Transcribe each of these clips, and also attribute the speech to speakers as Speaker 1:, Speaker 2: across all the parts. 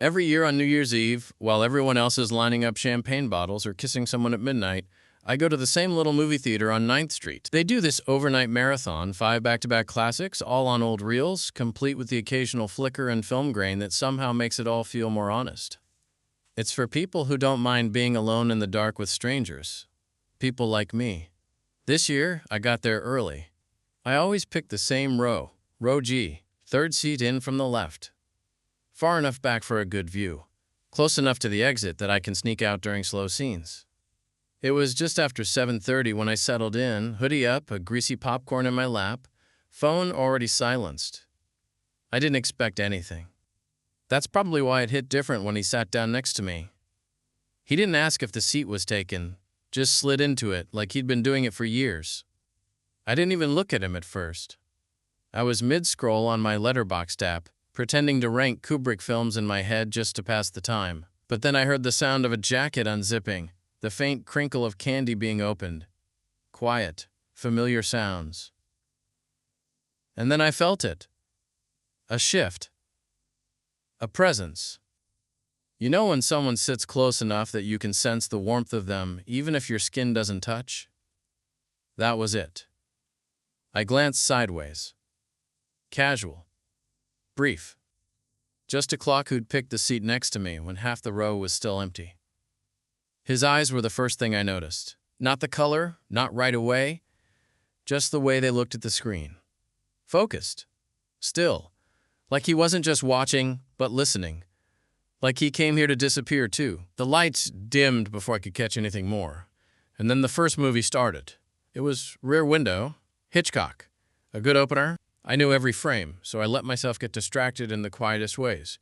Speaker 1: Every year on New Year's Eve, while everyone else is lining up champagne bottles or kissing someone at midnight, I go to the same little movie theater on Ninth Street. They do this overnight marathon, 5 back-to-back classics, all on old reels, complete with the occasional flicker and film grain that somehow makes it all feel more honest. It's for people who don't mind being alone in the dark with strangers. People like me. This year, I got there early. I always pick the same row, row G, third seat in from the left. Far enough back for a good view, close enough to the exit that I can sneak out during slow scenes. It was just after 7:30 when I settled in, hoodie up, a greasy popcorn in my lap, phone already silenced. I didn't expect anything. That's probably why it hit different when he sat down next to me. He didn't ask if the seat was taken, just slid into it like he'd been doing it for years. I didn't even look at him at first. I was mid-scroll on my Letterboxd app, pretending to rank Kubrick films in my head just to pass the time. But then I heard the sound of a jacket unzipping, the faint crinkle of candy being opened. Quiet, familiar sounds. And then I felt it. A shift. A presence. You know when someone sits close enough that you can sense the warmth of them, even if your skin doesn't touch? That was it. I glanced sideways. Casual. Brief. Just a clock who'd picked the seat next to me when half the row was still empty. His eyes were the first thing I noticed. Not the color, not right away, just the way they looked at the screen. Focused. Still. Like he wasn't just watching, but listening. Like he came here to disappear too. The lights dimmed before I could catch anything more. And then the first movie started. It was Rear Window, Hitchcock. A good opener. I knew every frame, so I let myself get distracted in the quietest ways,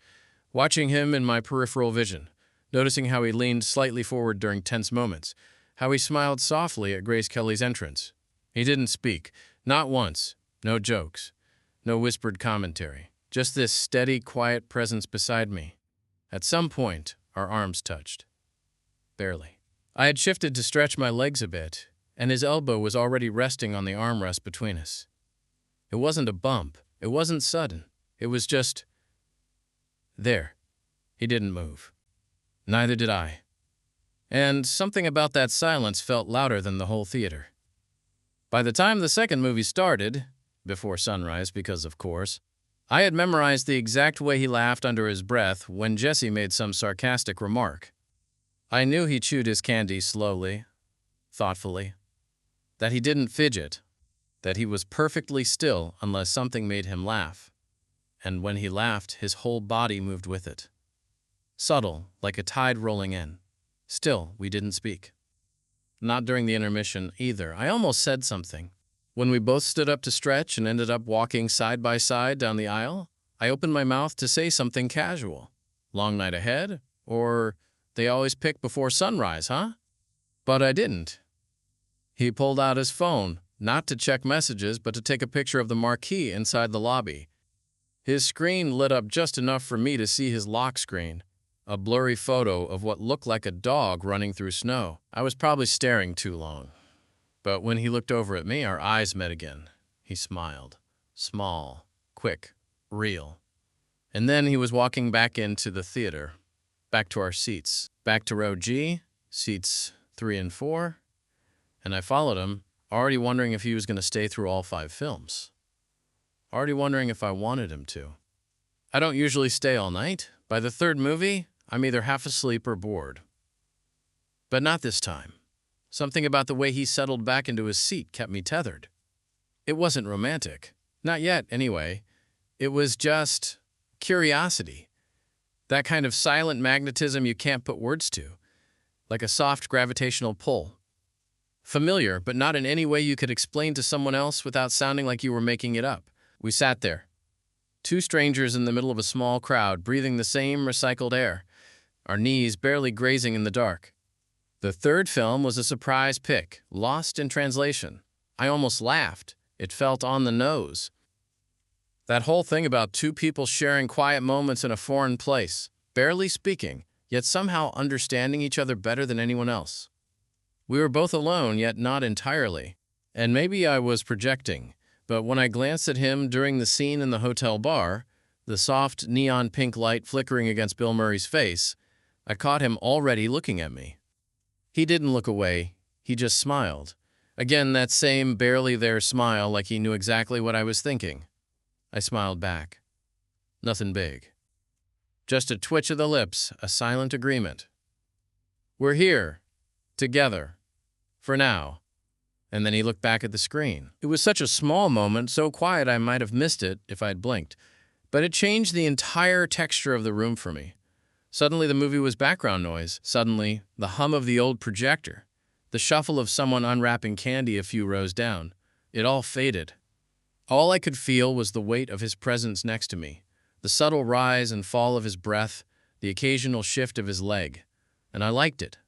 Speaker 1: watching him in my peripheral vision, noticing how he leaned slightly forward during tense moments, how he smiled softly at Grace Kelly's entrance. He didn't speak, not once, no jokes, no whispered commentary, just this steady, quiet presence beside me. At some point, our arms touched. Barely. I had shifted to stretch my legs a bit, and his elbow was already resting on the armrest between us. It wasn't a bump. It wasn't sudden. It was just there. He didn't move. Neither did I. And something about that silence felt louder than the whole theater. By the time the second movie started, before sunrise because of course, I had memorized the exact way he laughed under his breath when Jesse made some sarcastic remark. I knew he chewed his candy slowly, thoughtfully, that he didn't fidget, that he was perfectly still unless something made him laugh. And when he laughed, his whole body moved with it. Subtle, like a tide rolling in. Still, we didn't speak. Not during the intermission either. I almost said something. When we both stood up to stretch and ended up walking side by side down the aisle, I opened my mouth to say something casual. Long night ahead? Or they always pick before sunrise, huh? But I didn't. He pulled out his phone, not to check messages, but to take a picture of the marquee inside the lobby. His screen lit up just enough for me to see his lock screen, a blurry photo of what looked like a dog running through snow. I was probably staring too long. But when he looked over at me, our eyes met again. He smiled. Small, quick, real. And then he was walking back into the theater, back to our seats, back to row G, seats 3 and 4, and I followed him, already wondering if he was going to stay through all 5 films. Already wondering if I wanted him to. I don't usually stay all night. By the third movie, I'm either half asleep or bored. But not this time. Something about the way he settled back into his seat kept me tethered. It wasn't romantic. Not yet, anyway. It was just curiosity. That kind of silent magnetism you can't put words to. Like a soft gravitational pull. Familiar, but not in any way you could explain to someone else without sounding like you were making it up. We sat there. 2 strangers in the middle of a small crowd, breathing the same recycled air, our knees barely grazing in the dark. The third film was a surprise pick, lost in translation. I almost laughed. It felt on the nose. That whole thing about 2 people sharing quiet moments in a foreign place, barely speaking, yet somehow understanding each other better than anyone else. We were both alone, yet not entirely. And maybe I was projecting, but when I glanced at him during the scene in the hotel bar, The soft, neon pink light flickering against Bill Murray's face, I caught him already looking at me. He didn't look away, he just smiled. Again, that same barely there smile, like he knew exactly what I was thinking. I smiled back. Nothing big. Just a twitch of the lips, a silent agreement. We're here. Together. For now. And then he looked back at the screen. It was such a small moment, so quiet I might have missed it if I'd blinked. But it changed the entire texture of the room for me. Suddenly the movie was background noise. Suddenly, the hum of the old projector. The shuffle of someone unwrapping candy a few rows down. It all faded. All I could feel was the weight of his presence next to me. The subtle rise and fall of his breath, the occasional shift of his leg. And I liked it.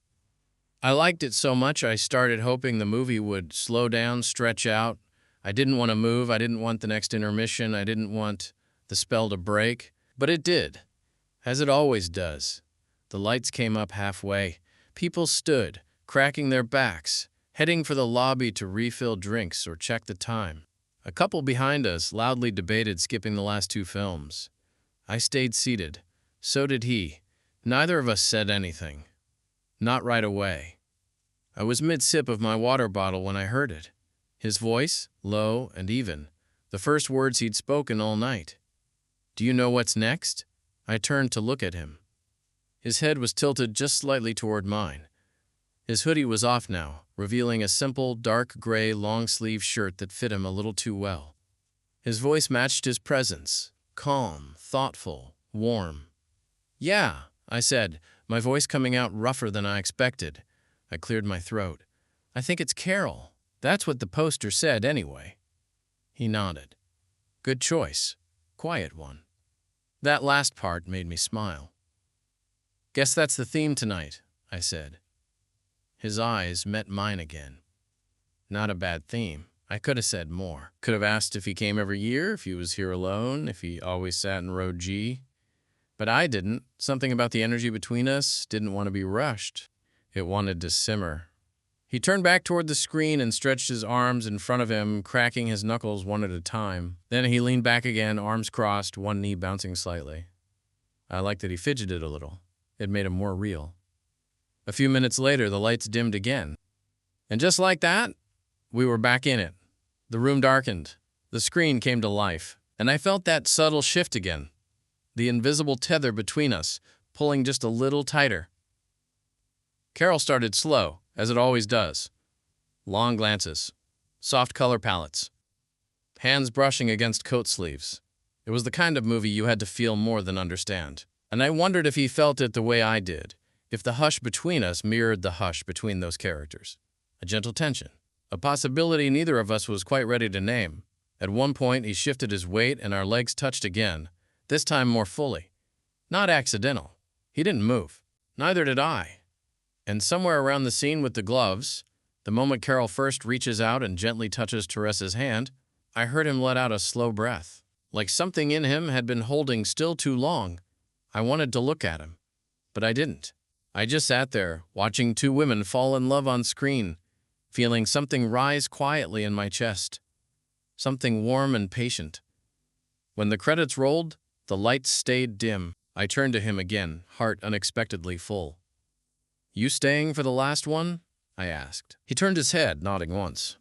Speaker 1: I liked it so much I started hoping the movie would slow down, stretch out. I didn't want to move. I didn't want the next intermission. I didn't want the spell to break. But it did, as it always does. The lights came up halfway. People stood, cracking their backs, heading for the lobby to refill drinks or check the time. A couple behind us loudly debated skipping the last two films. I stayed seated. So did he. Neither of us said anything. Not right away. I was mid-sip of my water bottle when I heard it. His voice, low and even, the first words he'd spoken all night. Do you know what's next? I turned to look at him. His head was tilted just slightly toward mine. His hoodie was off now, revealing a simple, dark gray long-sleeve shirt that fit him a little too well. His voice matched his presence, calm, thoughtful, warm. Yeah, I said, my voice coming out rougher than I expected. I cleared my throat. I think it's Carol. That's what the poster said anyway. He nodded. Good choice. Quiet one. That last part made me smile. Guess that's the theme tonight, I said. His eyes met mine again. Not a bad theme. I could have said more. Could have asked if he came every year, if he was here alone, if he always sat in row G. But I didn't. Something about the energy between us didn't want to be rushed. It wanted to simmer. He turned back toward the screen and stretched his arms in front of him, cracking his knuckles one at a time. Then he leaned back again, arms crossed, one knee bouncing slightly. I liked that he fidgeted a little. It made him more real. A few minutes later, the lights dimmed again. And just like that, we were back in it. The room darkened. The screen came to life. And I felt that subtle shift again. The invisible tether between us, pulling just a little tighter. Carol started slow, as it always does. Long glances. Soft color palettes. Hands brushing against coat sleeves. It was the kind of movie you had to feel more than understand. And I wondered if he felt it the way I did. If the hush between us mirrored the hush between those characters. A gentle tension. A possibility neither of us was quite ready to name. At one point, he shifted his weight and our legs touched again. This time more fully. Not accidental. He didn't move. Neither did I. And somewhere around the scene with the gloves, the moment Carol first reaches out and gently touches Teresa's hand, I heard him let out a slow breath. Like something in him had been holding still too long. I wanted to look at him, but I didn't. I just sat there, watching two women fall in love on screen, feeling something rise quietly in my chest. Something warm and patient. When the credits rolled, the lights stayed dim. I turned to him again, heart unexpectedly full. You staying for the last one? I asked. He turned his head, nodding once.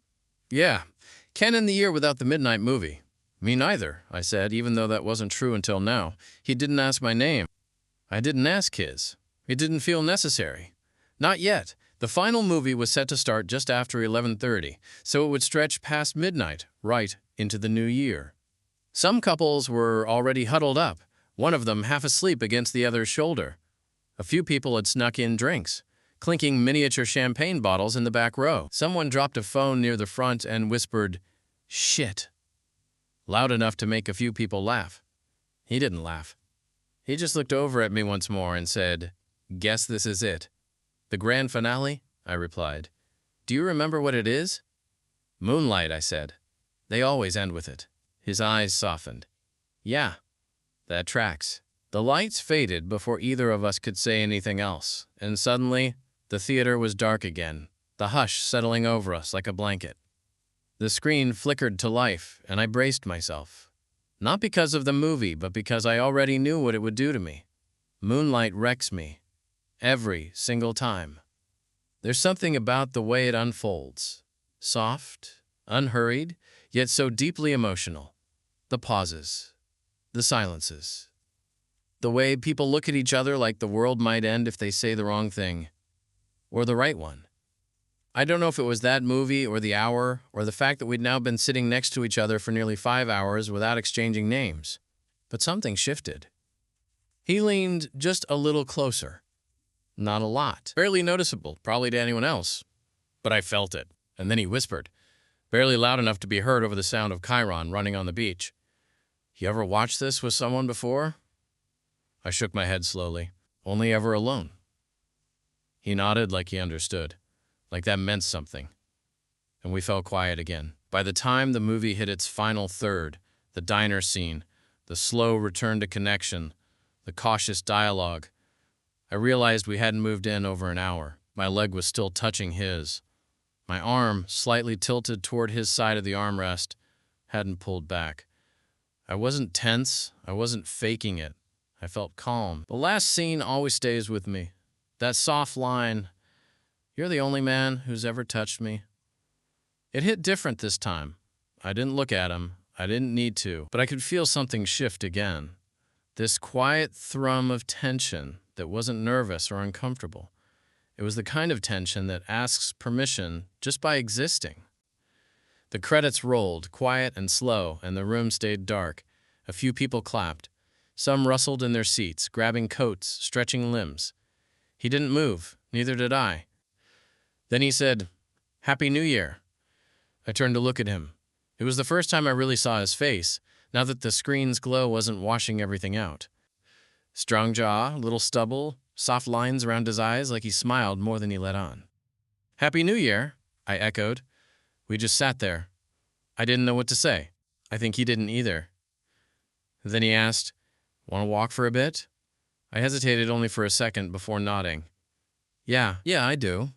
Speaker 1: Yeah, can't end the year without the midnight movie. Me neither, I said, even though that wasn't true until now. He didn't ask my name. I didn't ask his. It didn't feel necessary. Not yet. The final movie was set to start just after 11:30, so it would stretch past midnight, right into the new year. Some couples were already huddled up, one of them half asleep against the other's shoulder. A few people had snuck in drinks, clinking miniature champagne bottles in the back row. Someone dropped a phone near the front and whispered, "Shit," loud enough to make a few people laugh. He didn't laugh. He just looked over at me once more and said, "Guess this is it." "The grand finale?" I replied. "Do you remember what it is?" "Moonlight," I said. "They always end with it." His eyes softened. "Yeah, that tracks." The lights faded before either of us could say anything else, and suddenly, the theater was dark again, the hush settling over us like a blanket. The screen flickered to life, and I braced myself. Not because of the movie, but because I already knew what it would do to me. Moonlight wrecks me. Every single time. There's something about the way it unfolds. Soft, unhurried, yet so deeply emotional. The pauses. The silences. The way people look at each other like the world might end if they say the wrong thing. Or the right one. I don't know if it was that movie or the hour or the fact that we'd now been sitting next to each other for nearly 5 hours without exchanging names. But something shifted. He leaned just a little closer. Not a lot. Barely noticeable, probably to anyone else. But I felt it. And then he whispered, barely loud enough to be heard over the sound of Chiron running on the beach. You ever watched this with someone before? I shook my head slowly. Only ever alone. He nodded like he understood, like that meant something. And we fell quiet again. By the time the movie hit its final third, the diner scene, the slow return to connection, the cautious dialogue, I realized we hadn't moved in over an hour. My leg was still touching his. My arm, slightly tilted toward his side of the armrest, hadn't pulled back. I wasn't tense. I wasn't faking it. I felt calm. The last scene always stays with me. That soft line, "You're the only man who's ever touched me." It hit different this time. I didn't look at him. I didn't need to. But I could feel something shift again. This quiet thrum of tension that wasn't nervous or uncomfortable. It was the kind of tension that asks permission just by existing. The credits rolled, quiet and slow, and the room stayed dark. A few people clapped. Some rustled in their seats, grabbing coats, stretching limbs. He didn't move, neither did I. Then he said, "Happy New Year." I turned to look at him. It was the first time I really saw his face, now that the screen's glow wasn't washing everything out. Strong jaw, little stubble, soft lines around his eyes like he smiled more than he let on. "Happy New Year," I echoed. We just sat there. I didn't know what to say. I think he didn't either. Then he asked, "Want to walk for a bit?" I hesitated only for a second before nodding. Yeah, I do."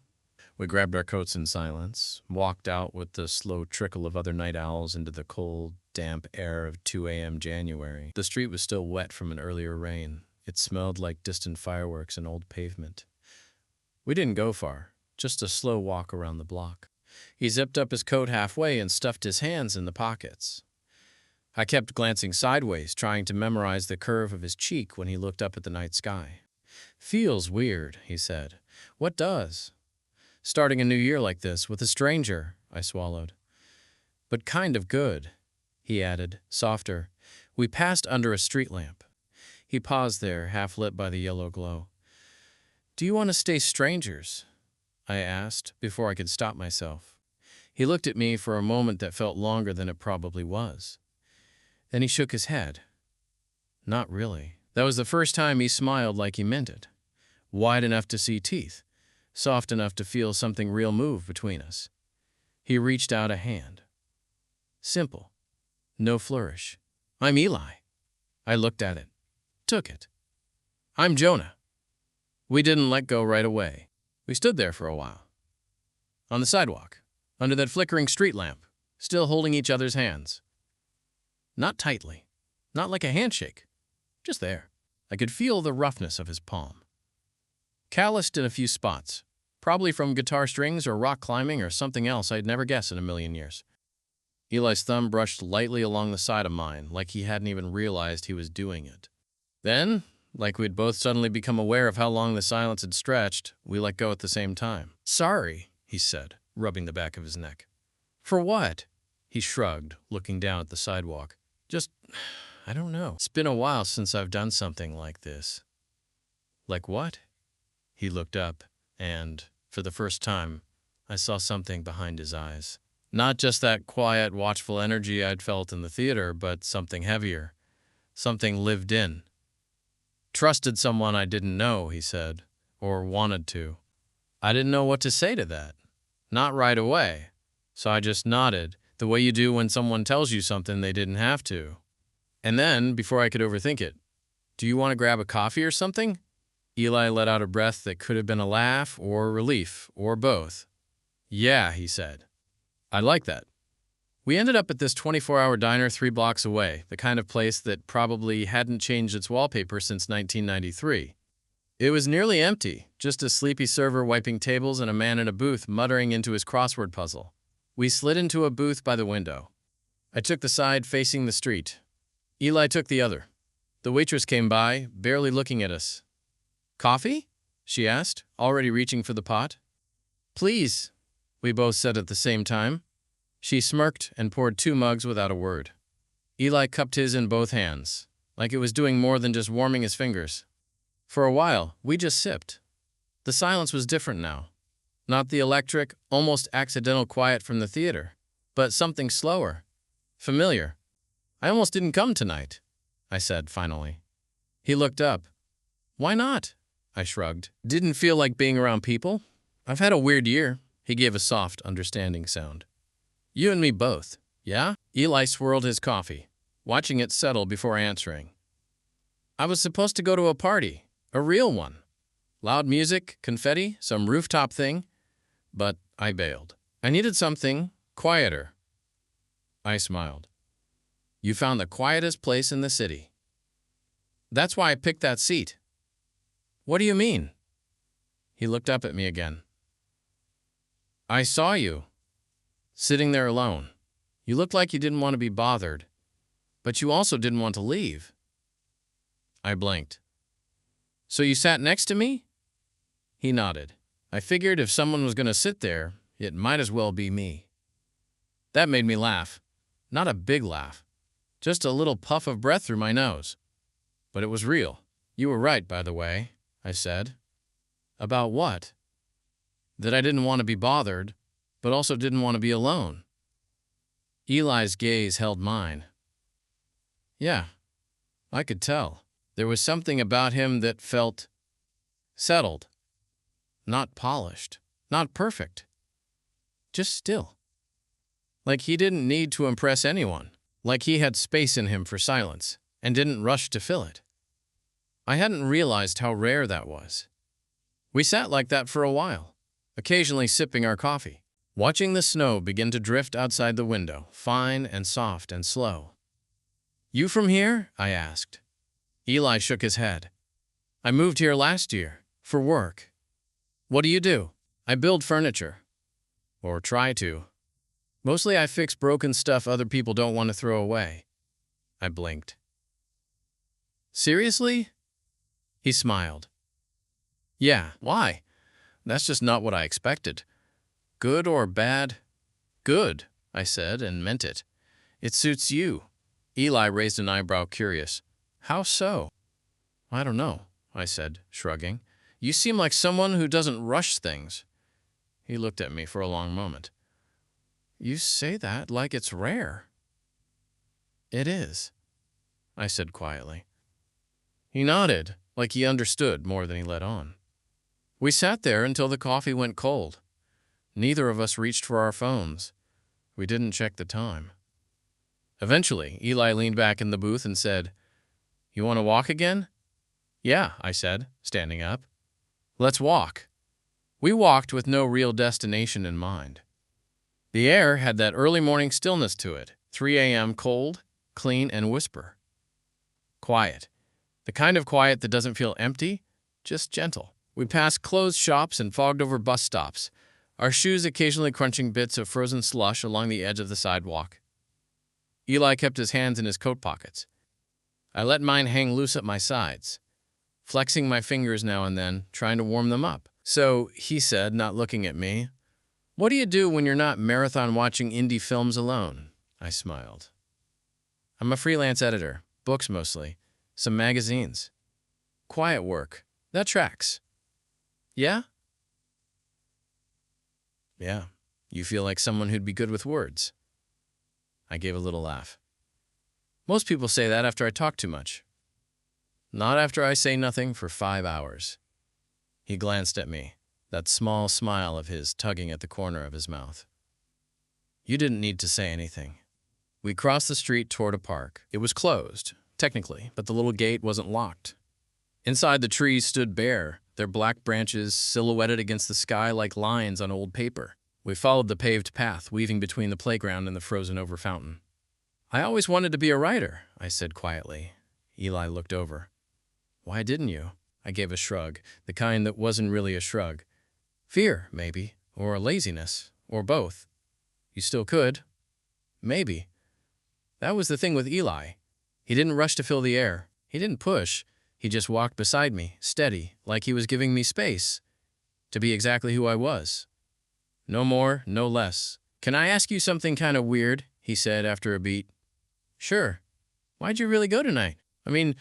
Speaker 1: We grabbed our coats in silence, walked out with the slow trickle of other night owls into the cold, damp air of 2 a.m. January. The street was still wet from an earlier rain. It smelled like distant fireworks and old pavement. We didn't go far, just a slow walk around the block. He zipped up his coat halfway and stuffed his hands in the pockets. I kept glancing sideways, trying to memorize the curve of his cheek when he looked up at the night sky. "Feels weird," he said. "What does?" "Starting a new year like this, with a stranger," I swallowed. "But kind of good," he added, softer. We passed under a street lamp. He paused there, half lit by the yellow glow. "Do you want to stay strangers?" I asked, before I could stop myself. He looked at me for a moment that felt longer than it probably was. Then he shook his head. "Not really." That was the first time he smiled like he meant it. Wide enough to see teeth. Soft enough to feel something real move between us. He reached out a hand. Simple. No flourish. "I'm Eli." I looked at it. Took it. "I'm Jonah." We didn't let go right away. We stood there for a while. On the sidewalk, under that flickering street lamp, still holding each other's hands. Not tightly. Not like a handshake. Just there. I could feel the roughness of his palm. Calloused in a few spots, probably from guitar strings or rock climbing or something else I'd never guess in a million years. Eli's thumb brushed lightly along the side of mine, like he hadn't even realized he was doing it. Then, like we'd both suddenly become aware of how long the silence had stretched, we let go at the same time. "Sorry," he said, rubbing the back of his neck. "For what?" He shrugged, looking down at the sidewalk. "Just, I don't know. It's been a while since I've done something like this." "Like what?" He looked up, and, for the first time, I saw something behind his eyes. Not just that quiet, watchful energy I'd felt in the theater, but something heavier. Something lived in. "Trusted someone I didn't know," he said, or wanted to. I didn't know what to say to that. Not right away. So I just nodded, the way you do when someone tells you something they didn't have to. And then, before I could overthink it, "Do you want to grab a coffee or something?" Eli let out a breath that could have been a laugh or relief, or both. "Yeah," he said. "I like that." We ended up at this 24-hour diner 3 blocks away, the kind of place that probably hadn't changed its wallpaper since 1993. It was nearly empty, just a sleepy server wiping tables and a man in a booth muttering into his crossword puzzle. We slid into a booth by the window. I took the side facing the street. Eli took the other. The waitress came by, barely looking at us. "Coffee?" she asked, already reaching for the pot. "Please," we both said at the same time. She smirked and poured 2 mugs without a word. Eli cupped his in both hands, like it was doing more than just warming his fingers. For a while, we just sipped. The silence was different now. Not the electric, almost accidental quiet from the theater, but something slower, familiar. "I almost didn't come tonight," I said finally. He looked up. "Why not?" I shrugged. "Didn't feel like being around people. I've had a weird year." He gave a soft, understanding sound. "You and me both, yeah?" Eli swirled his coffee, watching it settle before answering. "I was supposed to go to a party, a real one. Loud music, confetti, some rooftop thing. But I bailed. I needed something quieter." I smiled. "You found the quietest place in the city." "That's why I picked that seat." "What do you mean?" He looked up at me again. "I saw you, sitting there alone. You looked like you didn't want to be bothered, but you also didn't want to leave." I blinked. "So you sat next to me?" He nodded. "I figured if someone was going to sit there, it might as well be me." That made me laugh. Not a big laugh. Just a little puff of breath through my nose. But it was real. "You were right, by the way," I said. "About what?" "That I didn't want to be bothered, but also didn't want to be alone." Eli's gaze held mine. Yeah, I could tell. There was something about him that felt settled. Not polished. Not perfect. Just still. Like he didn't need to impress anyone. Like he had space in him for silence, and didn't rush to fill it. I hadn't realized how rare that was. We sat like that for a while, occasionally sipping our coffee, watching the snow begin to drift outside the window, fine and soft and slow. "You from here?" I asked. Eli shook his head. "I moved here last year, for work." "What do you do?" "I build furniture. Or try to. Mostly I fix broken stuff other people don't want to throw away." I blinked. "Seriously?" He smiled. "Yeah, why? That's just not what I expected." "Good or bad?" "Good," I said, and meant it. "It suits you." Eli raised an eyebrow, curious. "How so?" "I don't know," I said, shrugging. "You seem like someone who doesn't rush things." He looked at me for a long moment. "You say that like it's rare." "It is," I said quietly. He nodded, like he understood more than he let on. We sat there until the coffee went cold. Neither of us reached for our phones. We didn't check the time. Eventually, Eli leaned back in the booth and said, "You want to walk again?" "Yeah," I said, standing up. "Let's walk." We walked with no real destination in mind. The air had that early morning stillness to it, 3 a.m. cold, clean, and whisper. Quiet. The kind of quiet that doesn't feel empty, just gentle. We passed closed shops and fogged-over bus stops, our shoes occasionally crunching bits of frozen slush along the edge of the sidewalk. Eli kept his hands in his coat pockets. I let mine hang loose at my sides, flexing my fingers now and then, trying to warm them up. "So," he said, not looking at me, "what do you do when you're not marathon watching indie films alone?" I smiled. "I'm a freelance editor, books mostly, some magazines. Quiet work. That tracks." "Yeah?" "Yeah. You feel like someone who'd be good with words." I gave a little laugh. "Most people say that after I talk too much." "Not after I say nothing for 5 hours." He glanced at me, that small smile of his tugging at the corner of his mouth. "You didn't need to say anything." We crossed the street toward a park. It was closed, technically, but the little gate wasn't locked. Inside, the trees stood bare, their black branches silhouetted against the sky like lines on old paper. We followed the paved path, weaving between the playground and the frozen-over fountain. "I always wanted to be a writer," I said quietly. Eli looked over. "Why didn't you?" I gave a shrug, the kind that wasn't really a shrug. "Fear, maybe, or laziness, or both. You still could. Maybe." That was the thing with Eli. He didn't rush to fill the air. He didn't push. He just walked beside me, steady, like he was giving me space to be exactly who I was. No more, no less. "Can I ask you something kind of weird?" he said after a beat. "Sure. Why'd you really go tonight? I mean,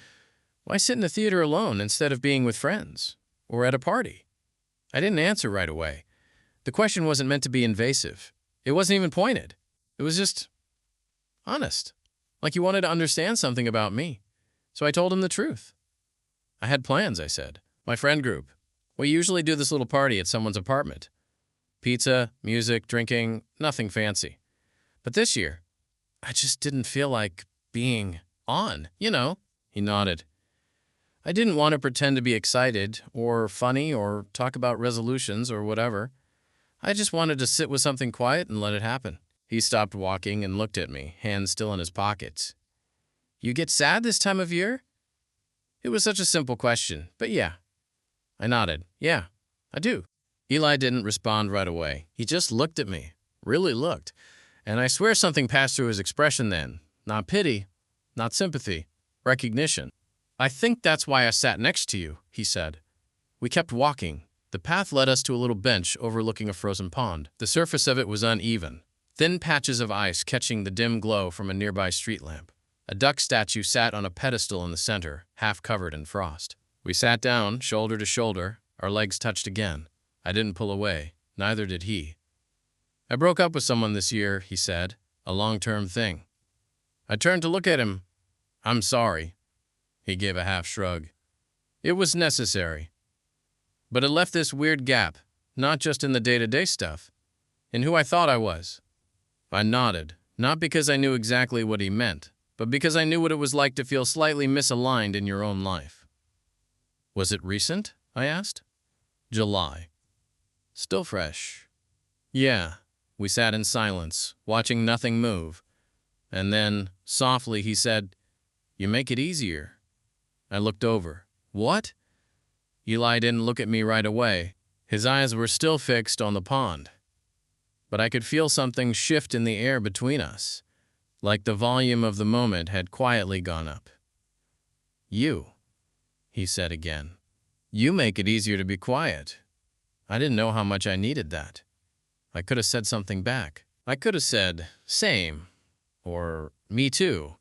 Speaker 1: why sit in the theater alone instead of being with friends? Or at a party?" I didn't answer right away. The question wasn't meant to be invasive. It wasn't even pointed. It was just honest. Like he wanted to understand something about me. So I told him the truth. "I had plans," I said. "My friend group. We usually do this little party at someone's apartment. Pizza, music, drinking, nothing fancy. But this year, I just didn't feel like being on, you know." He nodded. "I didn't want to pretend to be excited or funny or talk about resolutions or whatever. I just wanted to sit with something quiet and let it happen." He stopped walking and looked at me, hands still in his pockets. "You get sad this time of year?" It was such a simple question, but yeah. I nodded. "Yeah, I do." Eli didn't respond right away. He just looked at me, really looked. And I swear something passed through his expression then. Not pity, not sympathy, recognition. "I think that's why I sat next to you," he said. We kept walking. The path led us to a little bench overlooking a frozen pond. The surface of it was uneven, thin patches of ice catching the dim glow from a nearby street lamp. A duck statue sat on a pedestal in the center, half covered in frost. We sat down, shoulder to shoulder. Our legs touched again. I didn't pull away. Neither did he. "I broke up with someone this year," he said. "A long-term thing." I turned to look at him. "I'm sorry." He gave a half shrug. "It was necessary. But it left this weird gap, not just in the day-to-day stuff, in who I thought I was." I nodded, not because I knew exactly what he meant, but because I knew what it was like to feel slightly misaligned in your own life. "Was it recent?" I asked. "July. Still fresh." "Yeah." We sat in silence, watching nothing move. And then, softly, he said, "You make it easier." I looked over. "What?" Eli didn't look at me right away. His eyes were still fixed on the pond. But I could feel something shift in the air between us, like the volume of the moment had quietly gone up. "You," he said again. "You make it easier to be quiet." I didn't know how much I needed that. I could have said something back. I could have said, "Same," or "Me too,"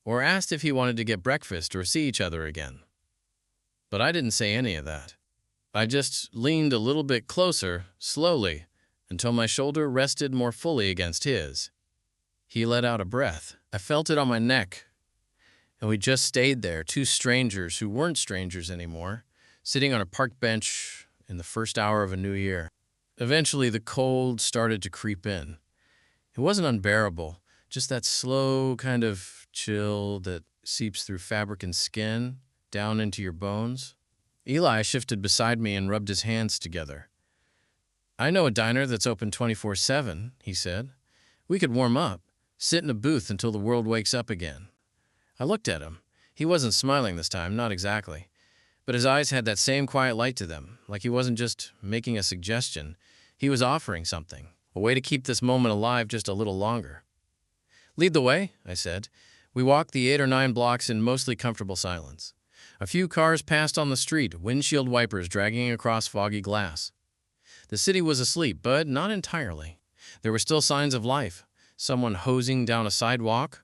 Speaker 1: or asked if he wanted to get breakfast or see each other again. But I didn't say any of that. I just leaned a little bit closer, slowly, until my shoulder rested more fully against his. He let out a breath. I felt it on my neck. And we just stayed there, two strangers who weren't strangers anymore, sitting on a park bench in the first hour of a new year. Eventually, the cold started to creep in. It wasn't unbearable, just that slow kind of chill that seeps through fabric and skin, down into your bones. Eli shifted beside me and rubbed his hands together. "I know a diner that's open 24/7, he said. "We could warm up, sit in a booth until the world wakes up again." I looked at him. He wasn't smiling this time, not exactly. But his eyes had that same quiet light to them, like he wasn't just making a suggestion. He was offering something, a way to keep this moment alive just a little longer. "Lead the way," I said. We walked the 8 or 9 blocks in mostly comfortable silence. A few cars passed on the street, windshield wipers dragging across foggy glass. The city was asleep, but not entirely. There were still signs of life. Someone hosing down a sidewalk,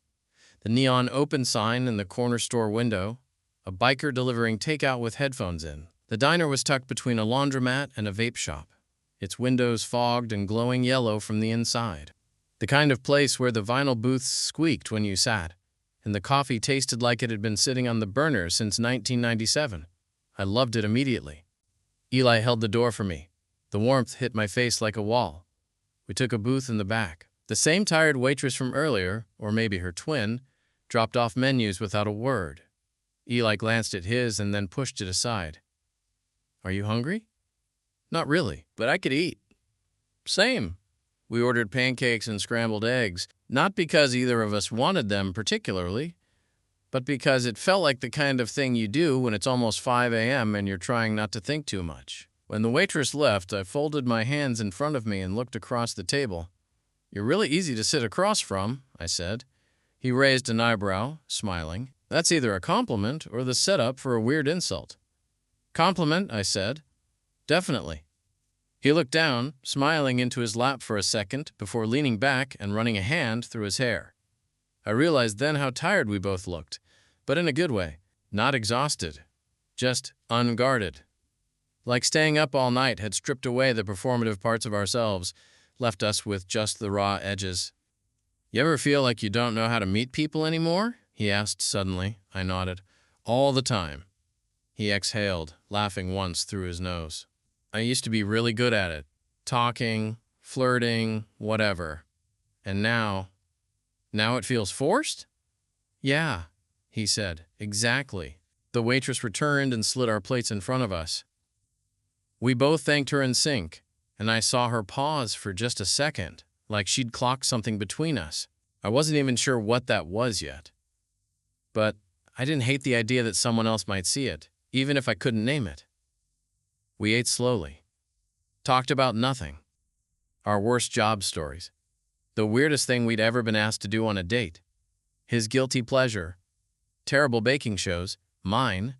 Speaker 1: the neon open sign in the corner store window, a biker delivering takeout with headphones in. The diner was tucked between a laundromat and a vape shop, its windows fogged and glowing yellow from the inside. The kind of place where the vinyl booths squeaked when you sat, and the coffee tasted like it had been sitting on the burner since 1997. I loved it immediately. Eli held the door for me. The warmth hit my face like a wall. We took a booth in the back. The same tired waitress from earlier, or maybe her twin, dropped off menus without a word. Eli glanced at his and then pushed it aside. "Are you hungry?" "Not really, but I could eat." "Same." We ordered pancakes and scrambled eggs, not because either of us wanted them particularly, but because it felt like the kind of thing you do when it's almost 5 a.m. and you're trying not to think too much. When the waitress left, I folded my hands in front of me and looked across the table. "You're really easy to sit across from," I said. He raised an eyebrow, smiling. "That's either a compliment or the setup for a weird insult." "Compliment," I said. "Definitely." He looked down, smiling into his lap for a second before leaning back and running a hand through his hair. I realized then how tired we both looked, but in a good way. Not exhausted, just unguarded. Like staying up all night had stripped away the performative parts of ourselves, left us with just the raw edges. "You ever feel like you don't know how to meet people anymore?" he asked suddenly. I nodded. "All the time." He exhaled, laughing once through his nose. "I used to be really good at it. Talking, flirting, whatever. And now it feels forced?" "Yeah," he said. "Exactly." The waitress returned and slid our plates in front of us. We both thanked her in sync, and I saw her pause for just a second, like she'd clocked something between us. I wasn't even sure what that was yet. But I didn't hate the idea that someone else might see it, even if I couldn't name it. We ate slowly. Talked about nothing. Our worst job stories. The weirdest thing we'd ever been asked to do on a date. His guilty pleasure. Terrible baking shows. Mine.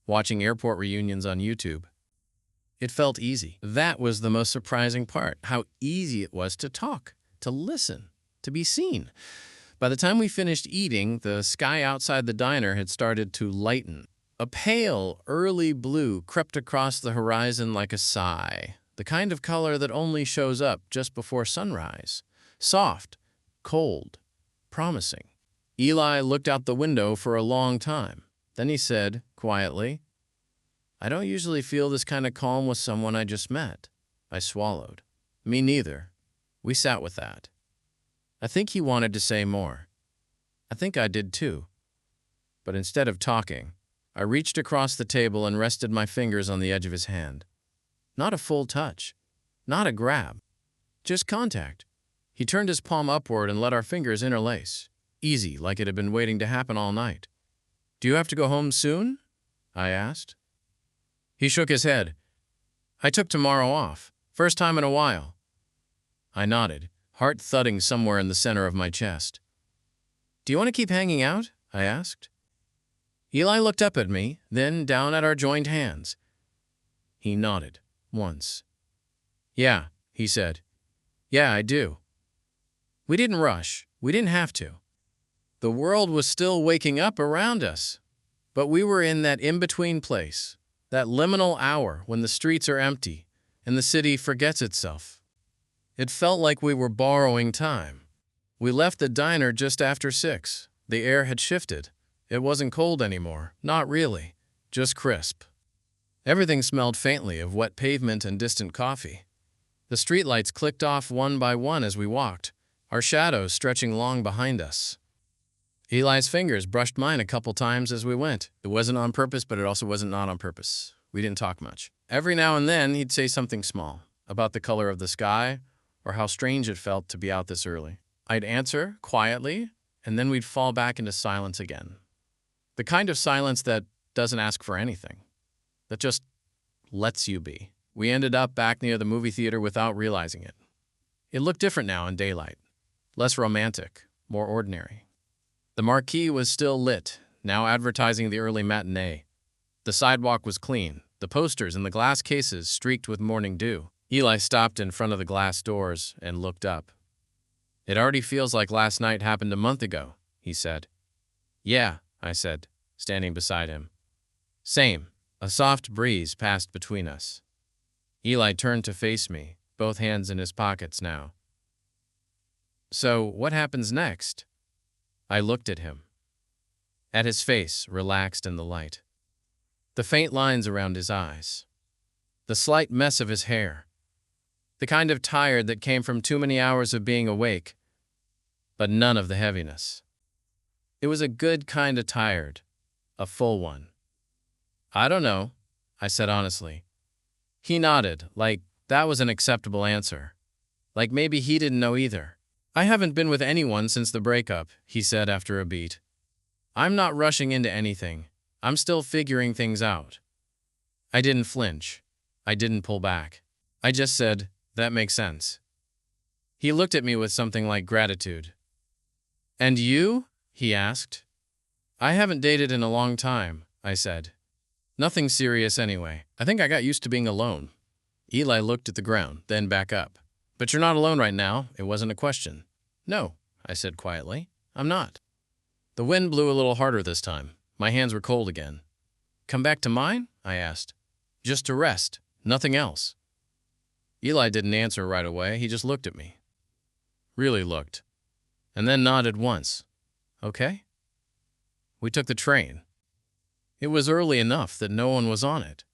Speaker 1: Watching airport reunions on YouTube. It felt easy. That was the most surprising part, how easy it was to talk, to listen, to be seen. By the time we finished eating, the sky outside the diner had started to lighten. A pale, early blue crept across the horizon like a sigh, the kind of color that only shows up just before sunrise. Soft, cold, promising. Eli looked out the window for a long time. Then he said, quietly, "I don't usually feel this kind of calm with someone I just met." I swallowed. Me neither. We sat with that. I think he wanted to say more. I think I did too. But instead of talking, I reached across the table and rested my fingers on the edge of his hand. Not a full touch. Not a grab. Just contact. He turned his palm upward and let our fingers interlace. Easy, like it had been waiting to happen all night. "Do you have to go home soon?" I asked. He shook his head. "I took tomorrow off. First time in a while." I nodded, heart thudding somewhere in the center of my chest. "Do you want to keep hanging out?" I asked. Eli looked up at me, then down at our joined hands. He nodded, once. "Yeah," he said. "Yeah, I do." We didn't rush. We didn't have to. The world was still waking up around us, but we were in that in-between place. That liminal hour when the streets are empty and the city forgets itself. It felt like we were borrowing time. We left the diner just after 6. The air had shifted. It wasn't cold anymore. Not really. Just crisp. Everything smelled faintly of wet pavement and distant coffee. The streetlights clicked off one by one as we walked, our shadows stretching long behind us. Eli's fingers brushed mine a couple times as we went. It wasn't on purpose, but it also wasn't not on purpose. We didn't talk much. Every now and then, he'd say something small, about the color of the sky, or how strange it felt to be out this early. I'd answer, quietly, and then we'd fall back into silence again. The kind of silence that doesn't ask for anything, that just lets you be. We ended up back near the movie theater without realizing it. It looked different now in daylight, less romantic, more ordinary. The marquee was still lit, now advertising the early matinee. The sidewalk was clean, the posters in the glass cases streaked with morning dew. Eli stopped in front of the glass doors and looked up. "It already feels like last night happened a month ago," he said. "Yeah," I said, standing beside him. "Same." A soft breeze passed between us. Eli turned to face me, both hands in his pockets now. "So, what happens next?" I looked at him. At his face, relaxed in the light. The faint lines around his eyes. The slight mess of his hair. The kind of tired that came from too many hours of being awake, but none of the heaviness. It was a good kind of tired, a full one. "I don't know," I said honestly. He nodded, like that was an acceptable answer. Like maybe he didn't know either. I haven't been with anyone since the breakup, he said after a beat. I'm not rushing into anything. I'm still figuring things out. I didn't flinch. I didn't pull back. I just said, that makes sense. He looked at me with something like gratitude. And you? He asked. I haven't dated in a long time, I said. Nothing serious anyway. I think I got used to being alone. Eli looked at the ground, then back up. But you're not alone right now. It wasn't a question. No, I said quietly. I'm not. The wind blew a little harder this time. My hands were cold again. Come back to mine? I asked. Just to rest. Nothing else. Eli didn't answer right away. He just looked at me. Really looked. And then nodded once. Okay? We took the train. It was early enough that no one was on it.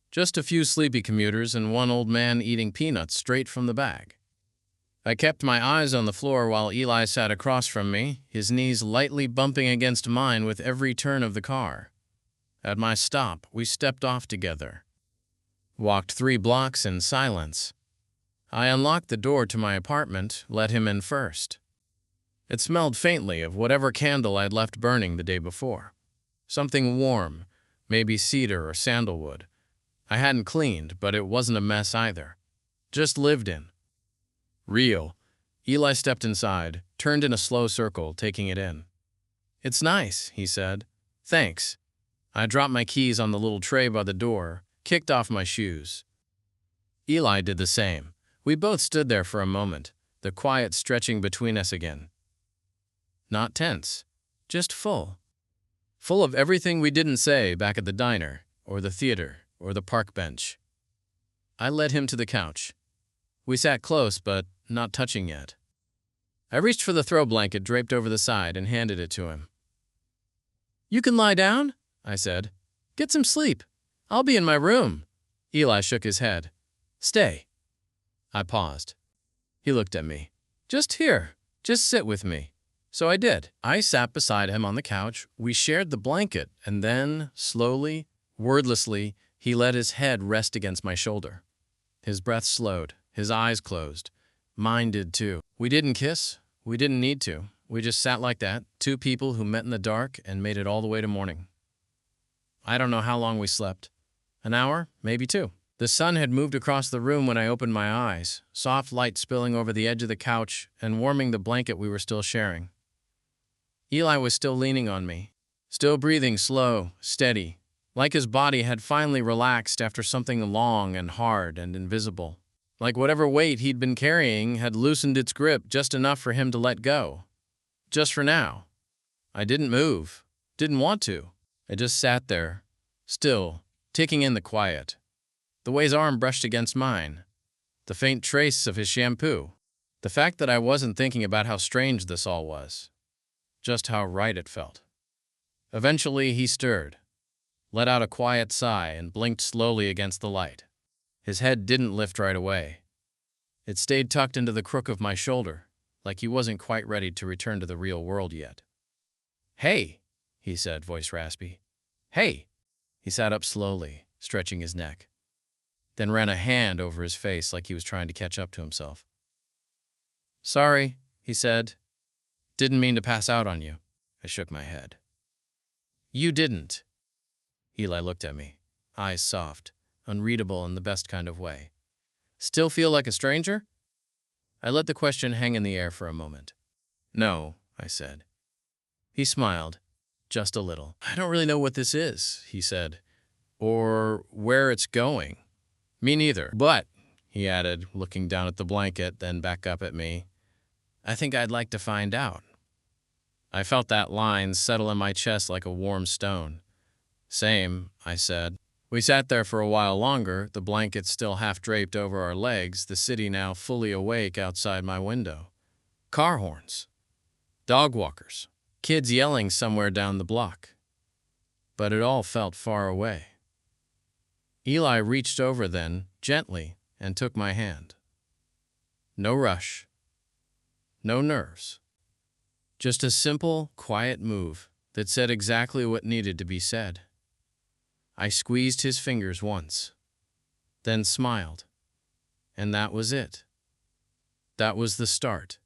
Speaker 1: Just a few sleepy commuters and one old man eating peanuts straight from the bag. I kept my eyes on the floor while Eli sat across from me, his knees lightly bumping against mine with every turn of the car. At my stop, we stepped off together. Walked 3 blocks in silence. I unlocked the door to my apartment, let him in first. It smelled faintly of whatever candle I'd left burning the day before. Something warm, maybe cedar or sandalwood. I hadn't cleaned, but it wasn't a mess either. Just lived in. Real. Eli stepped inside, turned in a slow circle, taking it in. It's nice, he said. Thanks. I dropped my keys on the little tray by the door, kicked off my shoes. Eli did the same. We both stood there for a moment, the quiet stretching between us again. Not tense, just full. Full of everything we didn't say back at the diner, or the theater, or the park bench. I led him to the couch. We sat close, but not touching yet. I reached for the throw blanket draped over the side and handed it to him. You can lie down, I said. Get some sleep. I'll be in my room. Eli shook his head. Stay. I paused. He looked at me. Just here. Just sit with me. So I did. I sat beside him on the couch. We shared the blanket, and then, slowly, wordlessly, he let his head rest against my shoulder. His breath slowed. His eyes closed. Mine did too. We didn't kiss. We didn't need to. We just sat like that, 2 people who met in the dark and made it all the way to morning. I don't know how long we slept. An hour, maybe 2. The sun had moved across the room when I opened my eyes, soft light spilling over the edge of the couch and warming the blanket we were still sharing. Eli was still leaning on me, still breathing slow, steady, like his body had finally relaxed after something long and hard and invisible. Like whatever weight he'd been carrying had loosened its grip just enough for him to let go. Just for now. I didn't move, didn't want to. I just sat there, still, taking in the quiet. The way his arm brushed against mine. The faint trace of his shampoo. The fact that I wasn't thinking about how strange this all was. Just how right it felt. Eventually he stirred, let out a quiet sigh and blinked slowly against the light. His head didn't lift right away. It stayed tucked into the crook of my shoulder, like he wasn't quite ready to return to the real world yet. Hey, he said, voice raspy. Hey. He sat up slowly, stretching his neck, then ran a hand over his face like he was trying to catch up to himself. Sorry, he said. Didn't mean to pass out on you. I shook my head. You didn't. Eli looked at me, eyes soft, unreadable in the best kind of way. Still feel like a stranger? I let the question hang in the air for a moment. No, I said. He smiled, just a little. I don't really know what this is, he said, or where it's going. Me neither. But, he added, looking down at the blanket, then back up at me, I think I'd like to find out. I felt that line settle in my chest like a warm stone. Same, I said. We sat there for a while longer, the blanket still half draped over our legs, the city now fully awake outside my window. Car horns. Dog walkers. Kids yelling somewhere down the block. But it all felt far away. Eli reached over then, gently, and took my hand. No rush. No nerves. Just a simple, quiet move that said exactly what needed to be said. I squeezed his fingers once, then smiled, and that was it. That was the start.